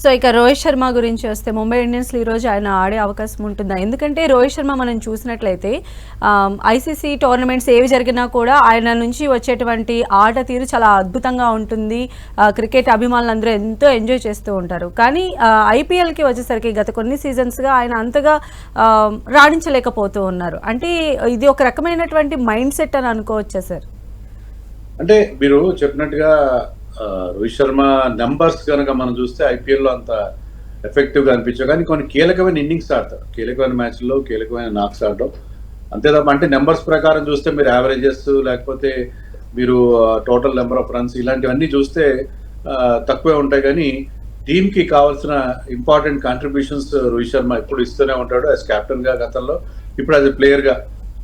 So ఇక రోహిత్ శర్మ గురించి వస్తే ముంబై ఇండియన్స్లో ఈరోజు ఆయన ఆడే అవకాశం ఉంటుందా? ఎందుకంటే రోహిత్ శర్మ మనం చూసినట్లయితే ఐసీసీ టోర్నమెంట్స్ ఏవి జరిగినా కూడా ఆయన నుంచి వచ్చేటువంటి ఆట తీరు చాలా అద్భుతంగా ఉంటుంది. క్రికెట్ అభిమానులందరూ ఎంతో ఎంజాయ్ చేస్తూ ఉంటారు. కానీ ఐపీఎల్కి వచ్చేసరికి గత కొన్ని సీజన్స్గా ఆయన అంతగా రాణించలేకపోతూ ఉన్నారు. అంటే ఇది ఒక రకమైనటువంటి మైండ్ సెట్ అని అనుకోవచ్చా సార్? అంటే మీరు చెప్పినట్టుగా రోహిత్ శర్మ నెంబర్స్ కనుక మనం చూస్తే ఐపీఎల్లో అంత ఎఫెక్టివ్గా అనిపించవు, కానీ కొన్ని కీలకమైన ఇన్నింగ్స్ ఆడతారు, కీలకమైన మ్యాచ్ల్లో కీలకమైన నాక్స్ ఆడటం అంతే తప్ప. అంటే నెంబర్స్ ప్రకారం చూస్తే మీరు యావరేజెస్ లేకపోతే మీరు టోటల్ నెంబర్ ఆఫ్ రన్స్ ఇలాంటివన్నీ చూస్తే తక్కువే ఉంటాయి. కానీ టీంకి కావాల్సిన ఇంపార్టెంట్ కాంట్రిబ్యూషన్స్ రోహిత్ శర్మ ఎప్పుడు ఇస్తూనే ఉంటాడు. యాజ్ కెప్టెన్గా గతంలో, ఇప్పుడు యాజ్ ఎ ప్లేయర్గా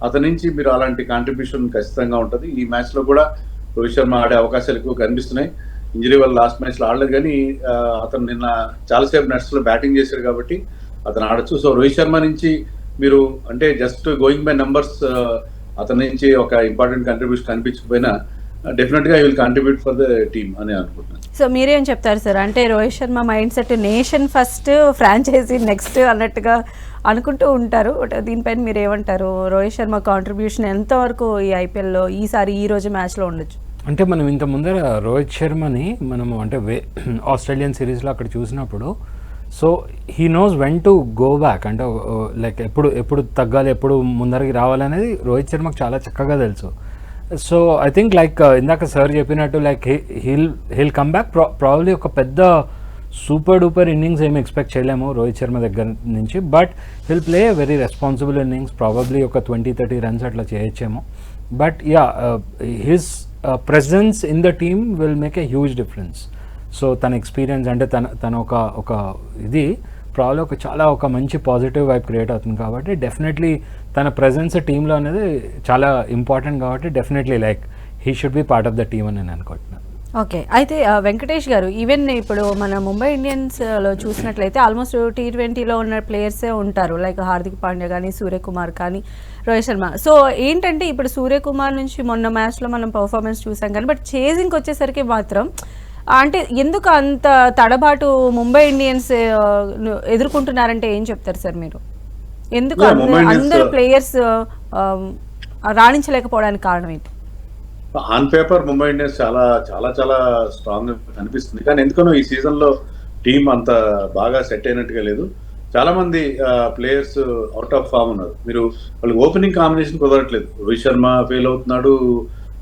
అతని నుంచి మీరు అలాంటి కాంట్రిబ్యూషన్ ఖచ్చితంగా ఉంటుంది. ఈ మ్యాచ్లో కూడా రోహిత్ శర్మ ఆడే అవకాశాలు ఎక్కువ కనిపిస్తున్నాయి. ఇంజరీ వల్ల లాస్ట్ మ్యాచ్లో ఆడలేదు, కానీ అతను నిన్న చాలాసేపు నెట్స్లో బ్యాటింగ్ చేశాడు కాబట్టి అతను ఆడొచ్చు. సో రోహిత్ శర్మ నుంచి మీరు అంటే జస్ట్ గోయింగ్ బై నెంబర్స్ అతని నుంచి ఒక ఇంపార్టెంట్ కంట్రిబ్యూషన్ కనిపించకపోయినా డెఫినెట్గా I will contribute for the team అని అనుకుంటున్నాను. సో మీరేం చెప్తారు సార్? అంటే Rohit Sharma mindset nation first, franchise next అన్నట్టుగా అనుకుంటూ ఉంటారు. దీనిపైన మీరు ఏమంటారు? రోహిత్ శర్మ కాంట్రిబ్యూషన్ ఎంతవరకు ఈ ఐపీఎల్లో ఈ రోజు మ్యాచ్లో ఉండొచ్చు? అంటే మనం ఇంత ముందర రోహిత్ శర్మని మనము అంటే ఆస్ట్రేలియన్ సిరీస్లో అక్కడ చూసినప్పుడు, so he knows when to go back, అంటే లైక్ ఎప్పుడు తగ్గాలి, ఎప్పుడు ముందరికి రావాలనేది రోహిత్ శర్మకు చాలా చక్కగా తెలుసు. సో ఐ థింక్ లైక్ ఇందాక సార్ చెప్పినట్టు like he'll come back. Probably ఒక పెద్ద సూపర్ డూపర్ ఇన్నింగ్స్ ఏమి ఎక్స్పెక్ట్ చేయలేము రోహిత్ శర్మ దగ్గర నుంచి, but he'll play very responsible innings. Probably ఒక 20-30 రన్స్ అట్లా చేయొచ్చేమో. But yeah, his presence in the team will make a huge difference. So తన ఎక్స్పీరియన్స్ అంటే తన ఒక ఇది ప్రాబ్లం ఒక మంచి పాజిటివ్ వైబ్ క్రియేట్ అవుతుంది కాబట్టి డెఫినెట్లీ తన ప్రెజెన్స్ టీంలో అనేది చాలా ఇంపార్టెంట్ కాబట్టి definitely like he should be part of the team అని నేను అనుకుంటున్నాను. ఓకే, అయితే వెంకటేష్ గారు, ఈవెన్ ఇప్పుడు మన ముంబై ఇండియన్స్లో చూసినట్లయితే ఆల్మోస్ట్ T20లో ఉన్న ప్లేయర్సే ఉంటారు, లైక్ హార్దిక్ పాండ్యా కానీ, సూర్యకుమార్ కానీ, రోహిత్ శర్మ. సో ఏంటంటే ఇప్పుడు సూర్యకుమార్ నుంచి మొన్న మ్యాచ్లో మనం పర్ఫార్మెన్స్ చూసాం కానీ, బట్ చేజింగ్కి వచ్చేసరికి మాత్రం అంటే ఎందుకు అంత తడబాటు ముంబై ఇండియన్స్ ఎదుర్కొంటున్నారంటే ఏం చెప్తారు సార్ మీరు? ఎందుకు అందరు ప్లేయర్స్ రాణించలేకపోవడానికి కారణం ఏంటి? ఆన్ పేపర్ ముంబై ఇండియన్స్ చాలా చాలా చాలా స్ట్రాంగ్ కనిపిస్తుంది, కానీ ఎందుకనో ఈ సీజన్లో టీం అంత బాగా సెట్ అయినట్టుగా లేదు. చాలా మంది ప్లేయర్స్ అవుట్ ఆఫ్ ఫామ్ ఉన్నారు. మీరు వాళ్ళకి ఓపెనింగ్ కాంబినేషన్ కుదరట్లేదు. రోహిత్ శర్మ ఫెయిల్ అవుతున్నాడు,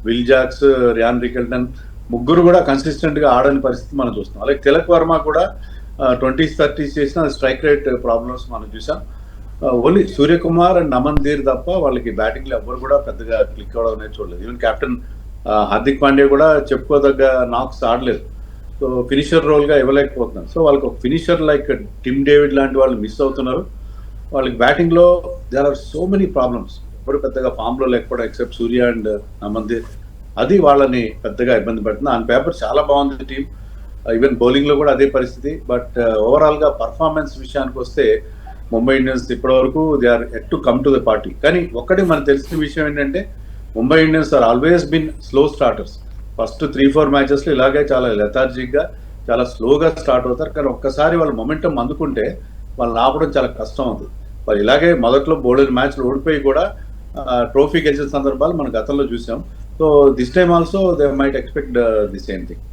విల్ జాక్స్, రియాన్ రికెల్టన్ ముగ్గురు కూడా కన్సిస్టెంట్గా ఆడని పరిస్థితి మనం చూస్తున్నాం. అలాగే తిలక్ వర్మ కూడా 20s-30s చేసిన స్ట్రైక్ రేట్ ప్రాబ్లమ్స్ మనం చూసాం. ఓన్లీ సూర్యకుమార్ అండ్ అమన్దీర్ తప్ప వాళ్ళకి బ్యాటింగ్లో ఎవ్వరు కూడా పెద్దగా క్లిక్ అవ్వడం అనేది చూడలేదు. ఈవెన్ కెప్టెన్ హార్దిక్ పాండ్యా కూడా చెప్పుకోదగ్గ నాక్స్ ఆడలేదు. సో ఫినిషర్ రోల్గా ఇవ్వలేకపోతున్నారు. సో వాళ్ళకి ఒక ఫినిషర్ లైక్ టిమ్ డేవిడ్ లాంటి వాళ్ళు మిస్ అవుతున్నారు. వాళ్ళకి బ్యాటింగ్లో there are so many problems. ఎప్పుడు పెద్దగా ఫామ్లో లేకపోవడం ఎక్సెప్ట్ సూర్య అండ్ అమన్దీర్, అది వాళ్ళని పెద్దగా ఇబ్బంది పెడుతుంది. ఆన్ పేపర్ చాలా బాగుంది టీం, ఈవెన్ బౌలింగ్లో కూడా అదే పరిస్థితి. బట్ ఓవరాల్గా పర్ఫార్మెన్స్ విషయానికి వస్తే ముంబై ఇండియన్స్ ఇప్పటివరకు they are yet to come to the party. కానీ ఒక్కటి మనకు తెలిసిన విషయం ఏంటంటే Mumbai Indians are always been slow starters. First 3-4 మ్యాచెస్లో ఇలాగే చాలా లెథార్జిక్గా చాలా స్లోగా స్టార్ట్ అవుతారు. కానీ ఒక్కసారి వాళ్ళు మొమెంటం అందుకుంటే వాళ్ళని ఆపడం చాలా కష్టం అవుతుంది. వాళ్ళు ఇలాగే మొదట్లో బోల్డెన్ మ్యాచ్లు ఓడిపోయి కూడా ట్రోఫీ గెలిచిన సందర్భాలు మనం గతంలో చూసాం. So this time also they might expect the same thing.